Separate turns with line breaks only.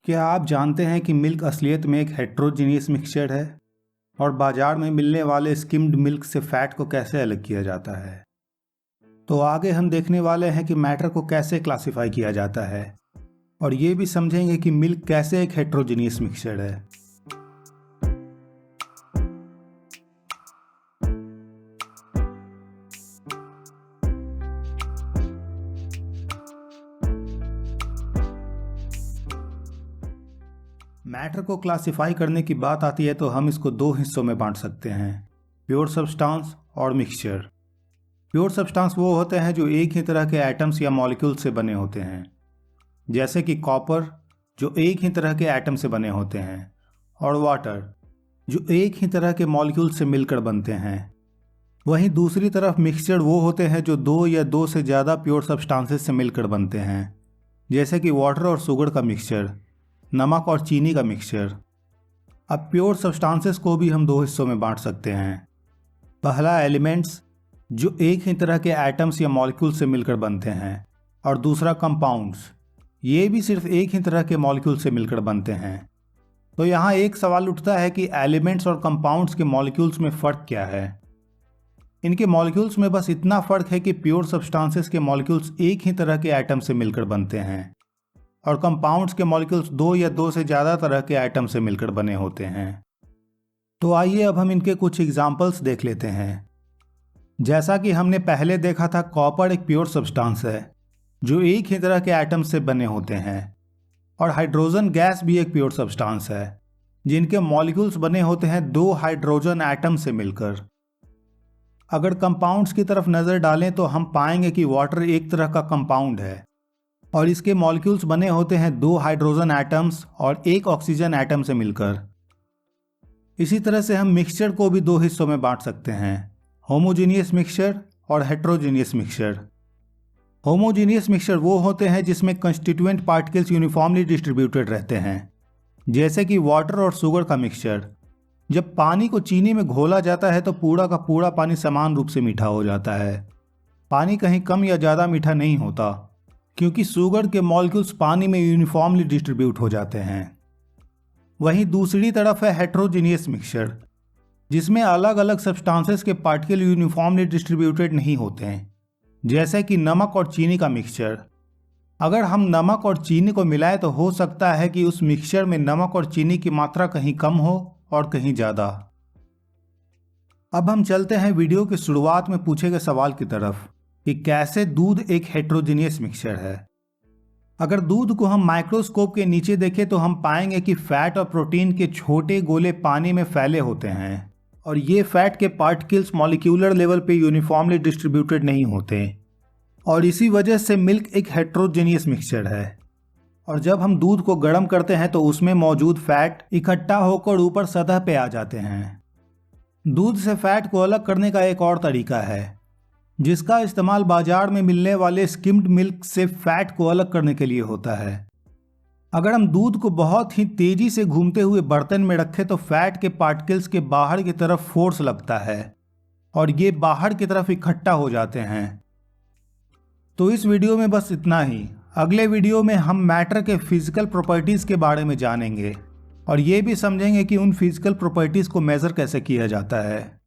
क्या आप जानते हैं कि मिल्क असलियत में एक हेट्रोजीनियस मिक्सचर है और बाजार में मिलने वाले स्किम्ड मिल्क से फैट को कैसे अलग किया जाता है। तो आगे हम देखने वाले हैं कि मैटर को कैसे क्लासिफाई किया जाता है और ये भी समझेंगे कि मिल्क कैसे एक हेट्रोजीनियस मिक्सचर है। मैटर को क्लासिफाई करने की बात आती है तो हम इसको दो हिस्सों में बांट सकते हैं, प्योर सब्सटेंस और मिक्सचर। प्योर सब्सटेंस वो होते हैं जो एक ही तरह के एटम्स या मॉलिक्यूल से बने होते हैं, जैसे कि कॉपर जो एक ही तरह के एटम से बने होते हैं, और वाटर जो एक ही तरह के मॉलिक्यूल से मिलकर बनते हैं। वहीं दूसरी तरफ मिक्सचर वो होते हैं जो दो या दो से ज़्यादा प्योर सब्सटेंसेस से मिलकर बनते हैं, जैसे कि वाटर और शुगर का मिक्सचर, नमक और चीनी का मिक्सचर। अब प्योर सब्सटेंसेस को भी हम दो हिस्सों में बांट सकते हैं। पहला एलिमेंट्स जो एक ही तरह के एटम्स या मॉलिक्यूल से मिलकर बनते हैं, और दूसरा कंपाउंड्स, ये भी सिर्फ एक ही तरह के मॉलिक्यूल से मिलकर बनते हैं। तो यहाँ एक सवाल उठता है कि एलिमेंट्स और कंपाउंड्स के मॉलिक्यूल्स में फ़र्क क्या है। इनके मॉलिक्यूल्स में बस इतना फ़र्क है कि प्योर सब्सटेंसेस के मॉलिक्यूल्स एक ही तरह के एटम से मिलकर बनते हैं और कंपाउंड्स के मॉलिक्यूल्स दो या दो से ज़्यादा तरह के एटम से मिलकर बने होते हैं। तो आइए अब हम इनके कुछ एग्जाम्पल्स देख लेते हैं। जैसा कि हमने पहले देखा था, कॉपर एक प्योर सब्सटेंस है जो एक ही तरह के एटम से बने होते हैं, और हाइड्रोजन गैस भी एक प्योर सब्सटेंस है जिनके मॉलिक्यूल्स बने होते हैं दो हाइड्रोजन एटम से मिलकर। अगर कंपाउंड्स की तरफ नज़र डालें तो हम पाएंगे कि वाटर एक तरह का कंपाउंड है और इसके मॉलिक्यूल्स बने होते हैं दो हाइड्रोजन एटम्स और एक ऑक्सीजन एटम से मिलकर। इसी तरह से हम मिक्सचर को भी दो हिस्सों में बांट सकते हैं, होमोजीनियस मिक्सचर और हेट्रोजीनियस मिक्सचर। होमोजीनियस मिक्सचर वो होते हैं जिसमें कंस्टिट्यूएंट पार्टिकल्स यूनिफॉर्मली डिस्ट्रीब्यूटेड रहते हैं, जैसे कि वाटर और शुगर का मिक्सचर। जब पानी को चीनी में घोला जाता है तो पूरा का पूरा पानी समान रूप से मीठा हो जाता है। पानी कहीं कम या ज़्यादा मीठा नहीं होता, क्योंकि शुगर के मॉलिक्यूल्स पानी में यूनिफॉर्मली डिस्ट्रीब्यूट हो जाते हैं। वहीं दूसरी तरफ है हेट्रोजीनियस मिक्सचर, जिसमें अलग अलग सब्सटेंसेस के पार्टिकल यूनिफॉर्मली डिस्ट्रीब्यूटेड नहीं होते हैं, जैसे कि नमक और चीनी का मिक्सचर। अगर हम नमक और चीनी को मिलाएं तो हो सकता है कि उस मिक्सचर में नमक और चीनी की मात्रा कहीं कम हो और कहीं ज़्यादा। अब हम चलते हैं वीडियो की शुरुआत में पूछे गए सवाल की तरफ कि कैसे दूध एक हेट्रोजीनियस मिक्सचर है। अगर दूध को हम माइक्रोस्कोप के नीचे देखें तो हम पाएंगे कि फैट और प्रोटीन के छोटे गोले पानी में फैले होते हैं, और ये फैट के पार्टिकल्स मॉलिक्यूलर लेवल पे यूनिफॉर्मली डिस्ट्रीब्यूटेड नहीं होते, और इसी वजह से मिल्क एक हेट्रोजीनियस मिक्सचर है। और जब हम दूध को गर्म करते हैं तो उसमें मौजूद फैट इकट्ठा होकर ऊपर सतह पे आ जाते हैं। दूध से फैट को अलग करने का एक और तरीका है, जिसका इस्तेमाल बाजार में मिलने वाले स्किम्ड मिल्क से फैट को अलग करने के लिए होता है। अगर हम दूध को बहुत ही तेजी से घूमते हुए बर्तन में रखें तो फैट के पार्टिकल्स के बाहर की तरफ फोर्स लगता है और ये बाहर की तरफ इकट्ठा हो जाते हैं। तो इस वीडियो में बस इतना ही। अगले वीडियो में हम मैटर के फिजिकल प्रॉपर्टीज़ के बारे में जानेंगे और ये भी समझेंगे कि उन फिजिकल प्रॉपर्टीज़ को मेज़र कैसे किया जाता है।